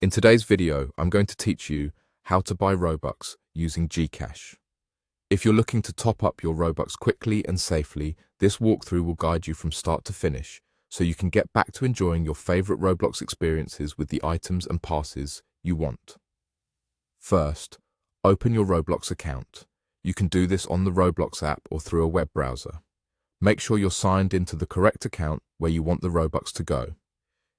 In today's video, I'm going to teach you how to buy Robux using GCash. If you're looking to top up your Robux quickly and safely, this walkthrough will guide you from start to finish, so you can get back to enjoying your favorite Roblox experiences with the items and passes you want. First, open your Roblox account. You can do this on the Roblox app or through a web browser. Make sure you're signed into the correct account where you want the Robux to go.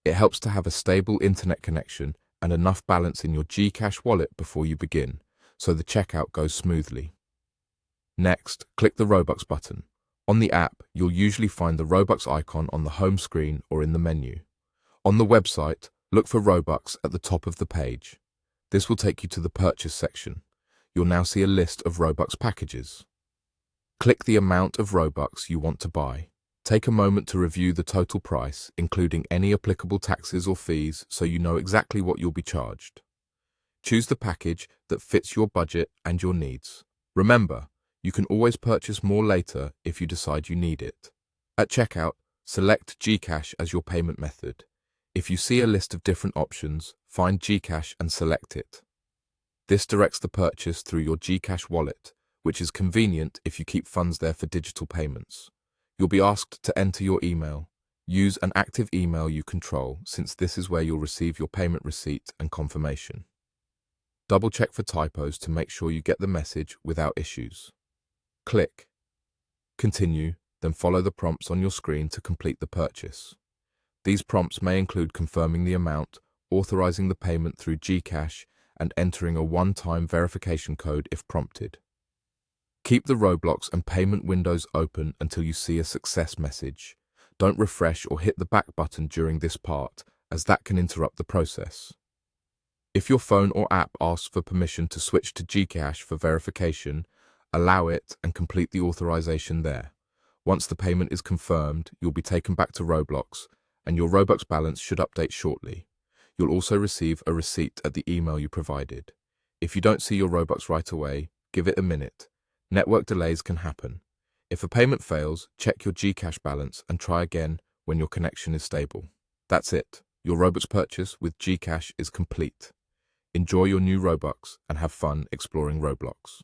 It helps to have a stable internet connection and enough balance in your GCash wallet before you begin, so the checkout goes smoothly. Next, click the Robux button. On the app, you'll usually find the Robux icon on the home screen or in the menu. On the website, look for Robux at the top of the page. This will take you to the purchase section. You'll now see a list of Robux packages. Click the amount of Robux you want to buy. Take a moment to review the total price, including any applicable taxes or fees, so you know exactly what you'll be charged. Choose the package that fits your budget and your needs. Remember, you can always purchase more later if you decide you need it. At checkout, select GCash as your payment method. If you see a list of different options, find GCash and select it. This directs the purchase through your GCash wallet, which is convenient if you keep funds there for digital payments. You'll be asked to enter your email. Use an active email you control, since this is where you'll receive your payment receipt and confirmation. Double-check for typos to make sure you get the message without issues. Click Continue, then follow the prompts on your screen to complete the purchase. These prompts may include confirming the amount, authorizing the payment through GCash, and entering a one-time verification code if prompted. Keep the Roblox and payment windows open until you see a success message. Don't refresh or hit the back button during this part, as that can interrupt the process. If your phone or app asks for permission to switch to GCash for verification, allow it and complete the authorization there. Once the payment is confirmed, you'll be taken back to Roblox, and your Robux balance should update shortly. You'll also receive a receipt at the email you provided. If you don't see your Robux right away, give it a minute. Network delays can happen. If a payment fails, check your GCash balance and try again when your connection is stable. That's it. Your Robux purchase with GCash is complete. Enjoy your new Robux and have fun exploring Roblox.